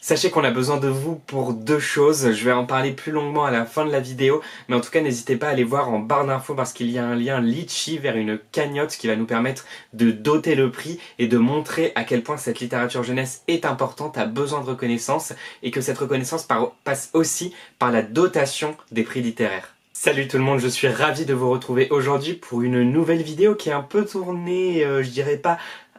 Sachez qu'on a besoin de vous pour deux choses, je vais en parler plus longuement à la fin de la vidéo, mais en tout cas n'hésitez pas à aller voir en barre d'infos parce qu'il y a un lien Litchi vers une cagnotte qui va nous permettre de doter le prix et de montrer à quel point cette littérature jeunesse est importante, a besoin de reconnaissance et que cette reconnaissance passe aussi par la dotation des prix littéraires. Salut tout le monde, je suis ravi de vous retrouver aujourd'hui pour une nouvelle vidéo qui est un peu tournée, je dirais pas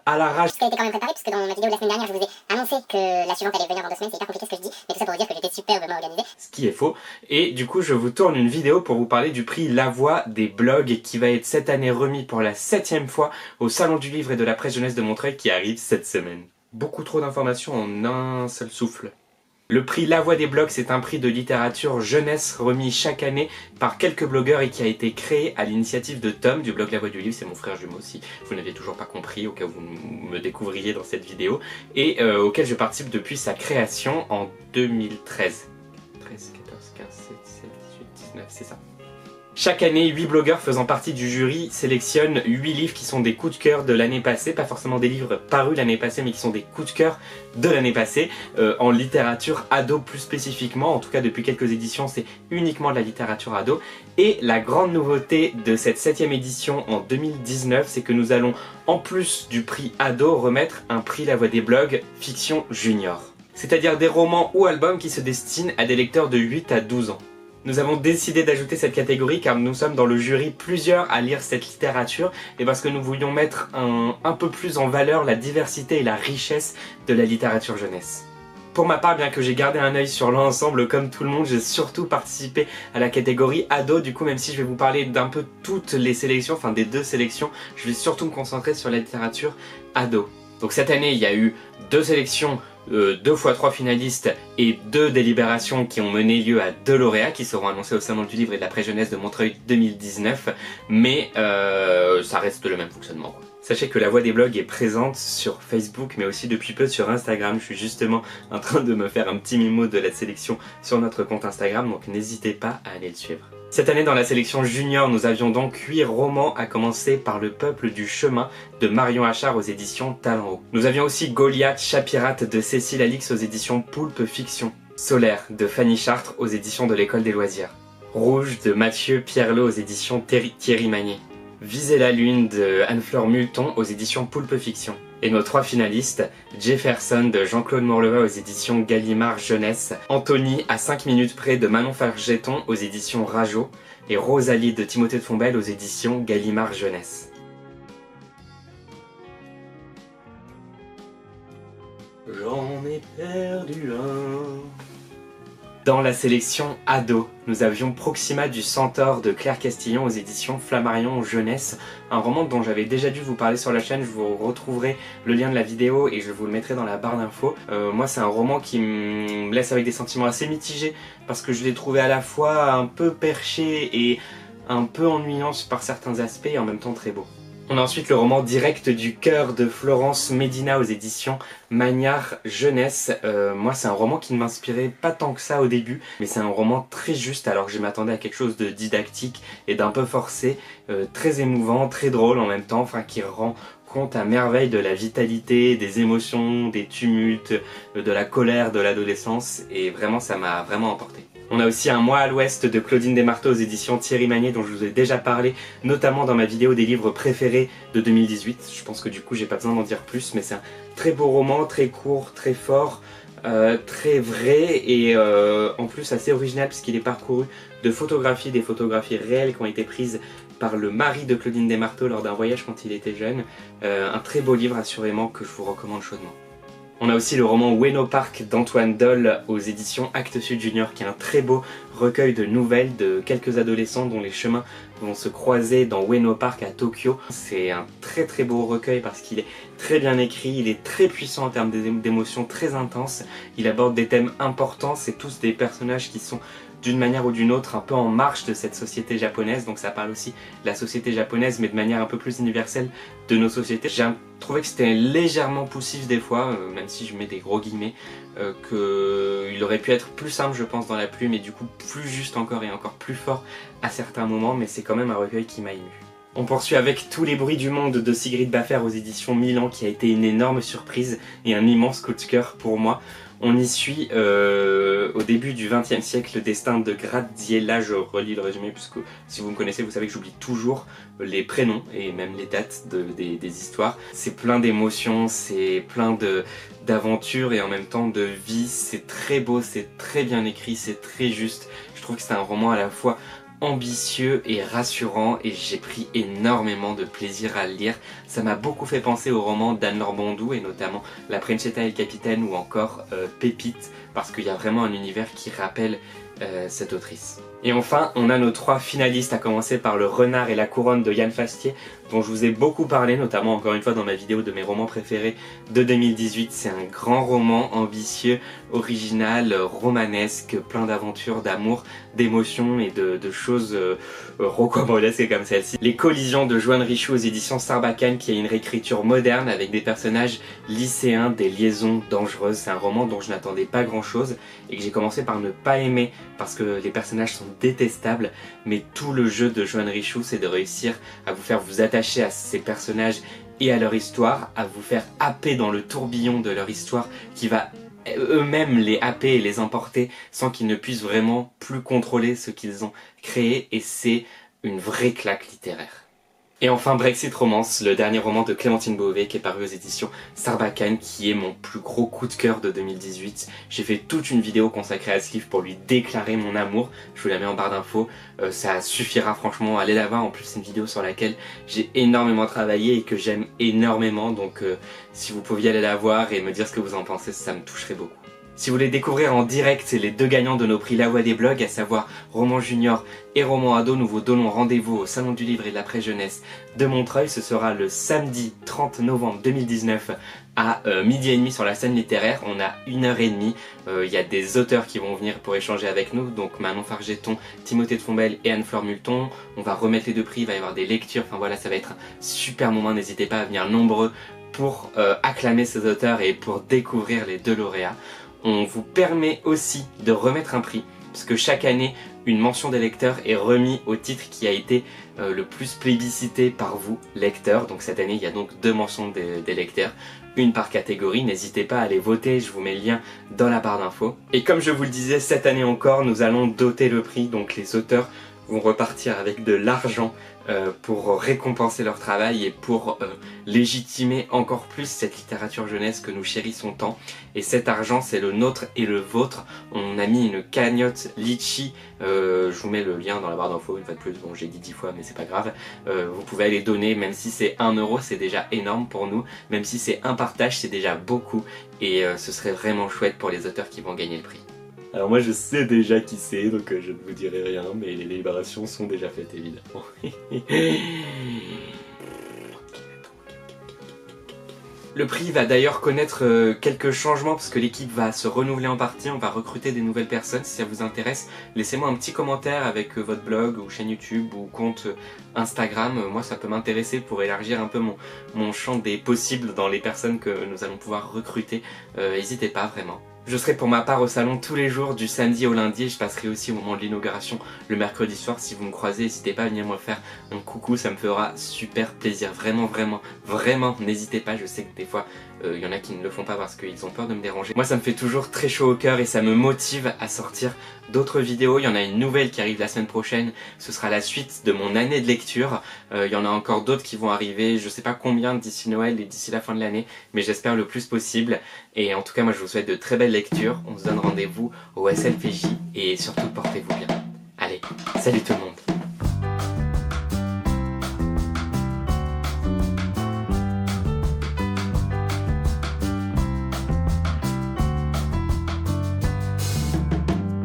à l'arrache. Ça a été quand même préparé parce que dans ma vidéo de la semaine dernière, je vous ai annoncé que la suivante allait venir dans 2 semaines, c'est hyper compliqué ce que je dis, mais tout ça pour vous dire que j'étais superbement organisé. Ce qui est faux. Et du coup, je vous tourne une vidéo pour vous parler du prix La Voix des blogs qui va être cette année remis pour la 7e fois au Salon du Livre et de la Presse Jeunesse de Montreuil qui arrive cette semaine. Beaucoup trop d'informations en un seul souffle. Le prix La Voix des blogs, c'est un prix de littérature jeunesse remis chaque année par quelques blogueurs et qui a été créé à l'initiative de Tom du blog La Voix du Livre, c'est mon frère jumeau si vous n'aviez toujours pas compris au cas où vous me découvriez dans cette vidéo, et auquel je participe depuis sa création en 2013. 13, 14, 15, 16, 17, 18, 19, c'est ça. Chaque année, 8 blogueurs faisant partie du jury sélectionnent 8 livres qui sont des coups de cœur de l'année passée, pas forcément des livres parus l'année passée, mais qui sont des coups de cœur de l'année passée, en littérature ado plus spécifiquement, en tout cas depuis quelques éditions, c'est uniquement de la littérature ado. Et la grande nouveauté de cette 7e édition en 2019, c'est que nous allons, en plus du prix ado, remettre un prix La Voix des blogs fiction junior. C'est-à-dire des romans ou albums qui se destinent à des lecteurs de 8 à 12 ans. Nous avons décidé d'ajouter cette catégorie car nous sommes dans le jury plusieurs à lire cette littérature et parce que nous voulions mettre un peu plus en valeur la diversité et la richesse de la littérature jeunesse. Pour ma part, bien que j'ai gardé un œil sur l'ensemble comme tout le monde, j'ai surtout participé à la catégorie ado. Du coup, même si je vais vous parler d'un peu toutes les sélections, enfin des 2 sélections, je vais surtout me concentrer sur la littérature ado. Donc cette année, il y a eu 2 sélections, 2 fois 3 finalistes et 2 délibérations qui ont mené lieu à 2 lauréats qui seront annoncés au Salon du Livre et de la Presse Jeunesse de Montreuil 2019, mais ça reste le même fonctionnement, quoi. Sachez que La Voix des blogs est présente sur Facebook mais aussi depuis peu sur Instagram. Je suis justement en train de me faire un petit mémo de la sélection sur notre compte Instagram, donc n'hésitez pas à aller le suivre. Cette année dans la sélection junior, nous avions donc 8 romans à commencer par Le Peuple du Chemin de Marion Achard aux éditions Talent Haut. Nous avions aussi Goliath, Chat pirate de Cécile Alix aux éditions Poulpe Fiction. Solaire de Fanny Chartres aux éditions de l'École des Loisirs. Rouge de Mathieu Pierlot aux éditions Thierry Magnier. Viser la Lune de Anne-Fleur Multon aux éditions Poulpe Fiction. Et nos 3 finalistes, Jefferson de Jean-Claude Morleva aux éditions Gallimard Jeunesse, Anthony à 5 minutes près de Manon Fargeton aux éditions Rajo, et Rosalie de Timothée de Fombelle aux éditions Gallimard Jeunesse. J'en ai perdu un. Dans la sélection ado, nous avions Proxima du Centaure de Claire Castillon aux éditions Flammarion Jeunesse, un roman dont j'avais déjà dû vous parler sur la chaîne. Je vous retrouverai le lien de la vidéo et je vous le mettrai dans la barre d'infos. Moi c'est un roman qui me laisse avec des sentiments assez mitigés parce que je l'ai trouvé à la fois un peu perché et un peu ennuyant par certains aspects et en même temps très beau. On a ensuite le roman Direct du cœur de Florence Medina aux éditions Magnard Jeunesse. Moi c'est un roman qui ne m'inspirait pas tant que ça au début, mais c'est un roman très juste alors que je m'attendais à quelque chose de didactique et d'un peu forcé, très émouvant, très drôle en même temps, enfin qui rend compte à merveille de la vitalité, des émotions, des tumultes, de la colère de l'adolescence et vraiment ça m'a vraiment emporté. On a aussi Un mois à l'ouest de Claudine Desmarteaux aux éditions Thierry Magnier dont je vous ai déjà parlé, notamment dans ma vidéo des livres préférés de 2018. Je pense que du coup j'ai pas besoin d'en dire plus, mais c'est un très beau roman, très court, très fort, très vrai et en plus assez original puisqu'il est parcouru de photographies, des photographies réelles qui ont été prises par le mari de Claudine Desmarteaux lors d'un voyage quand il était jeune. Un très beau livre assurément que je vous recommande chaudement. On a aussi le roman Ueno Park d'Antoine Dolle aux éditions Actes Sud Junior qui est un très beau recueil de nouvelles de quelques adolescents dont les chemins vont se croiser dans Ueno Park à Tokyo. C'est un très beau recueil parce qu'il est très bien écrit, il est très puissant en termes d'émotions très intenses, il aborde des thèmes importants, c'est tous des personnages qui sont d'une manière ou d'une autre un peu en marche de cette société japonaise, donc ça parle aussi de la société japonaise mais de manière un peu plus universelle de nos sociétés. J'ai trouvé que c'était légèrement poussif des fois, même si je mets des gros guillemets, qu'il aurait pu être plus simple je pense dans la plume et du coup plus juste encore et encore plus fort à certains moments, mais c'est quand même un recueil qui m'a ému. On poursuit avec Tous les bruits du monde de Sigrid Baffer aux éditions Milan, qui a été une énorme surprise et un immense coup de cœur pour moi. On y suit au début du XXe siècle le destin de Graziella. Je relis le résumé puisque si vous me connaissez, vous savez que j'oublie toujours les prénoms et même les dates des histoires. C'est plein d'émotions, c'est plein d'aventures et en même temps de vie. C'est très beau, c'est très bien écrit, c'est très juste. Je trouve que c'est un roman à la fois ambitieux et rassurant et j'ai pris énormément de plaisir à le lire. Ça m'a beaucoup fait penser au roman d'Anne-Laure Bondou et notamment La Principessa et le Capitaine ou encore Pépite, parce qu'il y a vraiment un univers qui rappelle cette autrice. Et enfin, on a nos 3 finalistes, à commencer par Le Renard et la Couronne de Yann Fastier, dont je vous ai beaucoup parlé, notamment encore une fois dans ma vidéo de mes romans préférés de 2018. C'est un grand roman ambitieux, original, romanesque, plein d'aventures, d'amour, d'émotions et de choses rocambolesques comme celle-ci. Les collisions de Joanne Richoux aux éditions Sarbacane, qui a une réécriture moderne avec des personnages lycéens, des liaisons dangereuses. C'est un roman dont je n'attendais pas grand-chose et que j'ai commencé par ne pas aimer parce que les personnages sont détestables, mais tout le jeu de Joanne Richoux, c'est de réussir à vous faire vous attacher à ces personnages et à leur histoire, à vous faire happer dans le tourbillon de leur histoire qui va eux-mêmes les happer et les emporter sans qu'ils ne puissent vraiment plus contrôler ce qu'ils ont créé, et c'est une vraie claque littéraire. Et enfin Brexit Romance, le dernier roman de Clémentine Beauvais qui est paru aux éditions Sarbacane, qui est mon plus gros coup de cœur de 2018. J'ai fait toute une vidéo consacrée à ce livre pour lui déclarer mon amour, je vous la mets en barre d'infos, ça suffira franchement, allez la voir. En plus c'est une vidéo sur laquelle j'ai énormément travaillé et que j'aime énormément, donc si vous pouviez aller la voir et me dire ce que vous en pensez, ça me toucherait beaucoup. Si vous voulez découvrir en direct les 2 gagnants de nos prix La Voix des blogs, à savoir Roman Junior et Roman Ado, nous vous donnons rendez-vous au Salon du Livre et de la Presse Jeunesse de Montreuil. Ce sera le samedi 30 novembre 2019 à 12h30 sur la scène littéraire. On a 1h30, il y a des auteurs qui vont venir pour échanger avec nous, donc Manon Fargeton, Timothée de Fombelle et Anne-Fleur Multon. On va remettre les 2 prix, il va y avoir des lectures, enfin voilà, ça va être un super moment, n'hésitez pas à venir nombreux pour acclamer ces auteurs et pour découvrir les 2 lauréats. On vous permet aussi de remettre un prix, parce que chaque année, une mention des lecteurs est remise au titre qui a été le plus plébiscité par vous, lecteurs. Donc cette année, il y a donc 2 mentions des lecteurs, une par catégorie. N'hésitez pas à aller voter, je vous mets le lien dans la barre d'infos. Et comme je vous le disais, cette année encore, nous allons doter le prix, donc les auteurs vont repartir avec de l'argent pour récompenser leur travail et pour légitimer encore plus cette littérature jeunesse que nous chérissons tant. Et cet argent, c'est le nôtre et le vôtre. On a mis une cagnotte Litchi, je vous mets le lien dans la barre d'infos une fois de plus, bon j'ai dit 10 fois mais c'est pas grave. Vous pouvez aller donner, même si c'est 1 euro, c'est déjà énorme pour nous, même si c'est un partage, c'est déjà beaucoup, et ce serait vraiment chouette pour les auteurs qui vont gagner le prix. Alors moi je sais déjà qui c'est, donc je ne vous dirai rien, mais les libérations sont déjà faites évidemment. Le prix va d'ailleurs connaître quelques changements parce que l'équipe va se renouveler en partie, on va recruter des nouvelles personnes. Si ça vous intéresse, laissez-moi un petit commentaire avec votre blog ou chaîne YouTube ou compte Instagram. Moi ça peut m'intéresser pour élargir un peu mon champ des possibles dans les personnes que nous allons pouvoir recruter. N'hésitez pas vraiment. Je serai pour ma part au salon tous les jours du samedi au lundi et je passerai aussi au moment de l'inauguration le mercredi soir. Si vous me croisez, n'hésitez pas à venir me faire un coucou, ça me fera super plaisir. Vraiment, vraiment, vraiment, n'hésitez pas. Je sais que des fois, il y en a qui ne le font pas parce qu'ils ont peur de me déranger. Moi, ça me fait toujours très chaud au cœur et ça me motive à sortir d'autres vidéos. Il y en a une nouvelle qui arrive la semaine prochaine. Ce sera la suite de mon année de lecture. Il y en a encore d'autres qui vont arriver. Je sais pas combien d'ici Noël et d'ici la fin de l'année, mais j'espère le plus possible. Et en tout cas, moi, je vous souhaite de très belles lectures. On se donne rendez-vous au SLPJ et surtout, portez-vous bien. Allez, salut tout le monde.